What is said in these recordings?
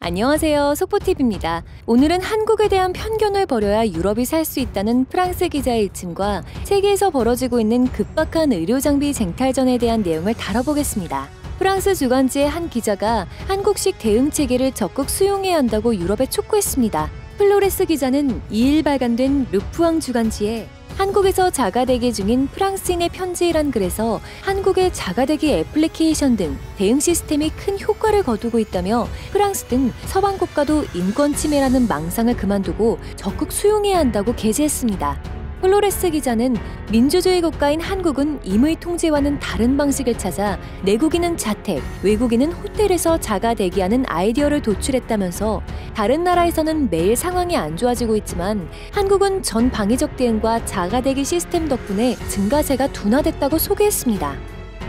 안녕하세요. 속보TV입니다. 오늘은 한국에 대한 편견을 버려야 유럽이 살 수 있다는 프랑스 기자의 일침과 세계에서 벌어지고 있는 급박한 의료장비 쟁탈전에 대한 내용을 다뤄보겠습니다. 프랑스 주간지의 한 기자가 한국식 대응 체계를 적극 수용해야 한다고 유럽에 촉구했습니다. 플로레스 기자는 2일 발간된 르푸앙 주간지에 한국에서 자가대기 중인 프랑스인의 편지란 글에서 한국의 자가대기 애플리케이션 등 대응 시스템이 큰 효과를 거두고 있다며 프랑스 등 서방 국가도 인권 침해라는 망상을 그만두고 적극 수용해야 한다고 게재했습니다. 플로레스 기자는 민주주의 국가인 한국은 임의 통제와는 다른 방식을 찾아 내국인은 자택, 외국인은 호텔에서 자가 대기하는 아이디어를 도출했다면서 다른 나라에서는 매일 상황이 안 좋아지고 있지만 한국은 전 방위적 대응과 자가 대기 시스템 덕분에 증가세가 둔화됐다고 소개했습니다.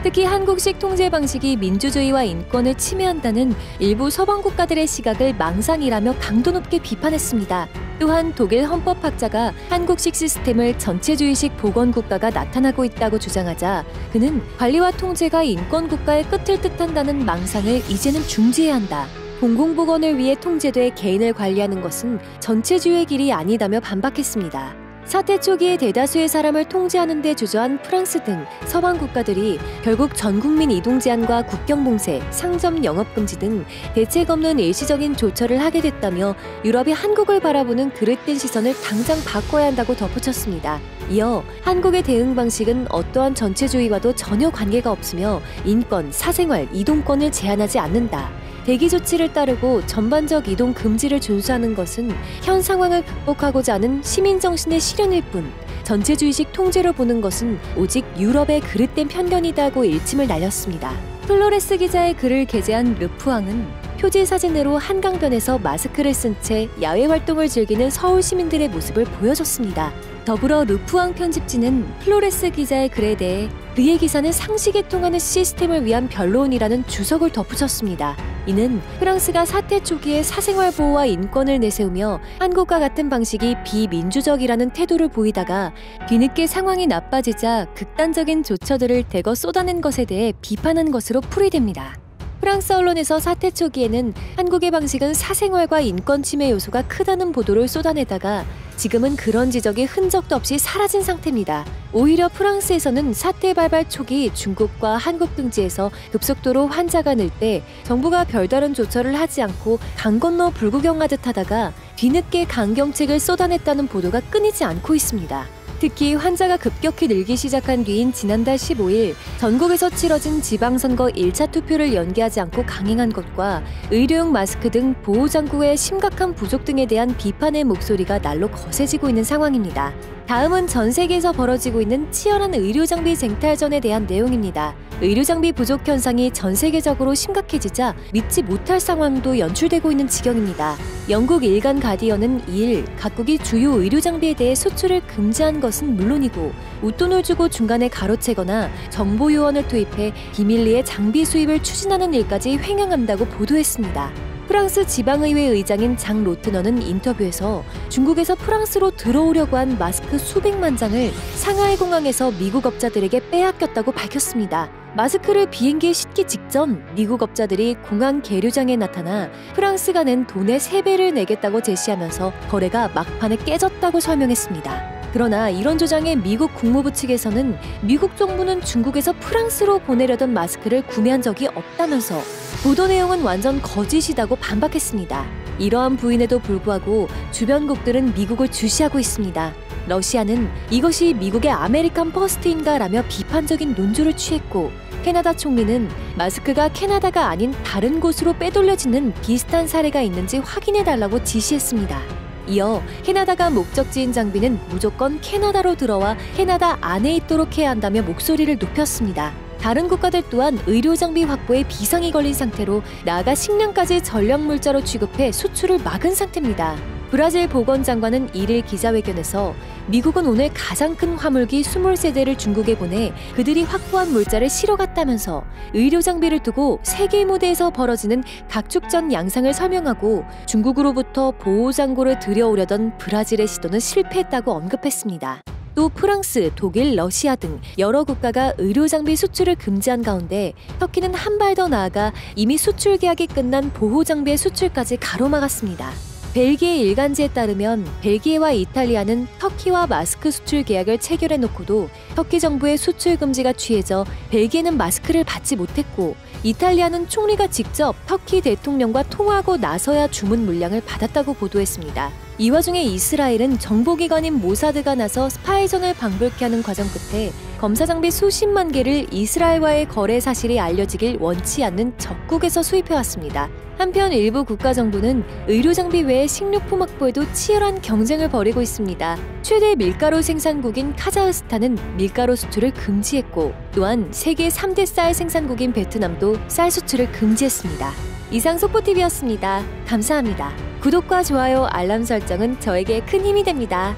특히 한국식 통제 방식이 민주주의와 인권을 침해한다는 일부 서방 국가들의 시각을 망상이라며 강도 높게 비판했습니다. 또한 독일 헌법학자가 한국식 시스템을 전체주의식 보건국가가 나타나고 있다고 주장하자 그는 관리와 통제가 인권국가의 끝을 뜻한다는 망상을 이제는 중지해야 한다. 공공보건을 위해 통제돼 개인을 관리하는 것은 전체주의의 길이 아니다며 반박했습니다. 사태 초기에 대다수의 사람을 통제하는 데 주저한 프랑스 등 서방 국가들이 결국 전국민 이동 제한과 국경 봉쇄, 상점 영업 금지 등 대책 없는 일시적인 조처를 하게 됐다며 유럽이 한국을 바라보는 그릇된 시선을 당장 바꿔야 한다고 덧붙였습니다. 이어 한국의 대응 방식은 어떠한 전체주의와도 전혀 관계가 없으며 인권, 사생활, 이동권을 제한하지 않는다. 대기 조치를 따르고 전반적 이동 금지를 준수하는 것은 현 상황을 극복하고자 하는 시민정신의 실현일 뿐 전체주의식 통제로 보는 것은 오직 유럽의 그릇된 편견이다고 일침을 날렸습니다. 플로레스 기자의 글을 게재한 르푸앙은 표지 사진으로 한강변에서 마스크를 쓴 채 야외 활동을 즐기는 서울 시민들의 모습을 보여줬습니다. 더불어 르푸앙 편집진은 플로레스 기자의 글에 대해 그의 기사는 상식에 통하는 시스템을 위한 변론이라는 주석을 덧붙였습니다. 이는 프랑스가 사태 초기에 사생활 보호와 인권을 내세우며 한국과 같은 방식이 비민주적이라는 태도를 보이다가 뒤늦게 상황이 나빠지자 극단적인 조처들을 대거 쏟아낸 것에 대해 비판한 것으로 풀이됩니다. 프랑스 언론에서 사태 초기에는 한국의 방식은 사생활과 인권 침해 요소가 크다는 보도를 쏟아내다가 지금은 그런 지적이 흔적도 없이 사라진 상태입니다. 오히려 프랑스에서는 사태 발발 초기 중국과 한국 등지에서 급속도로 환자가 늘 때 정부가 별다른 조처를 하지 않고 강 건너 불구경하듯 하다가 뒤늦게 강경책을 쏟아냈다는 보도가 끊이지 않고 있습니다. 특히 환자가 급격히 늘기 시작한 뒤인 지난달 15일 전국에서 치러진 지방선거 1차 투표를 연기하지 않고 강행한 것과 의료용 마스크 등 보호장구의 심각한 부족 등에 대한 비판의 목소리가 날로 거세지고 있는 상황입니다. 다음은 전 세계에서 벌어지고 있는 치열한 의료장비 쟁탈전에 대한 내용입니다. 의료장비 부족 현상이 전 세계적으로 심각해지자 믿지 못할 상황도 연출되고 있는 지경입니다. 영국 일간 가디언은 2일 각국이 주요 의료장비에 대해 수출을 금지한 것은 물론이고 웃돈을 주고 중간에 가로채거나 정보 요원을 투입해 비밀리에 장비 수입을 추진하는 일까지 횡행한다고 보도했습니다. 프랑스 지방의회 의장인 장 로트너는 인터뷰에서 중국에서 프랑스로 들어오려고 한 마스크 수백만 장을 상하이 공항에서 미국 업자들에게 빼앗겼다고 밝혔습니다. 마스크를 비행기에 싣기 직전 미국 업자들이 공항 계류장에 나타나 프랑스가 낸 돈의 3배를 내겠다고 제시하면서 거래가 막판에 깨졌다고 설명했습니다. 그러나 이런 주장에 미국 국무부 측에서는 미국 정부는 중국에서 프랑스로 보내려던 마스크를 구매한 적이 없다면서 보도 내용은 완전 거짓이라고 반박했습니다. 이러한 부인에도 불구하고 주변국들은 미국을 주시하고 있습니다. 러시아는 이것이 미국의 아메리칸 퍼스트인가 라며 비판적인 논조를 취했고 캐나다 총리는 마스크가 캐나다가 아닌 다른 곳으로 빼돌려지는 비슷한 사례가 있는지 확인해달라고 지시했습니다. 이어 캐나다가 목적지인 장비는 무조건 캐나다로 들어와 캐나다 안에 있도록 해야 한다며 목소리를 높였습니다. 다른 국가들 또한 의료장비 확보에 비상이 걸린 상태로 나아가 식량까지 전력물자로 취급해 수출을 막은 상태입니다. 브라질 보건장관은 1일 기자회견에서 미국은 오늘 가장 큰 화물기 23대를 중국에 보내 그들이 확보한 물자를 실어갔다면서 의료장비를 두고 세계 무대에서 벌어지는 각축전 양상을 설명하고 중국으로부터 보호장구를 들여오려던 브라질의 시도는 실패했다고 언급했습니다. 또 프랑스, 독일, 러시아 등 여러 국가가 의료장비 수출을 금지한 가운데 터키는 한 발 더 나아가 이미 수출 계약이 끝난 보호장비의 수출까지 가로막았습니다. 벨기에 일간지에 따르면 벨기에와 이탈리아는 터키와 마스크 수출 계약을 체결해놓고도 터키 정부의 수출 금지가 취해져 벨기에는 마스크를 받지 못했고 이탈리아는 총리가 직접 터키 대통령과 통화하고 나서야 주문 물량을 받았다고 보도했습니다. 이 와중에 이스라엘은 정보기관인 모사드가 나서 스파이전을 방불케 하는 과정 끝에 검사 장비 수십만 개를 이스라엘과의 거래 사실이 알려지길 원치 않는 적국에서 수입해왔습니다. 한편 일부 국가 정부는 의료 장비 외에 식료품 확보에도 치열한 경쟁을 벌이고 있습니다. 최대 밀가루 생산국인 카자흐스탄은 밀가루 수출을 금지했고 또한 세계 3대 쌀 생산국인 베트남도 쌀 수출을 금지했습니다. 이상 속보TV였습니다. 감사합니다. 구독과 좋아요, 알람 설정은 저에게 큰 힘이 됩니다.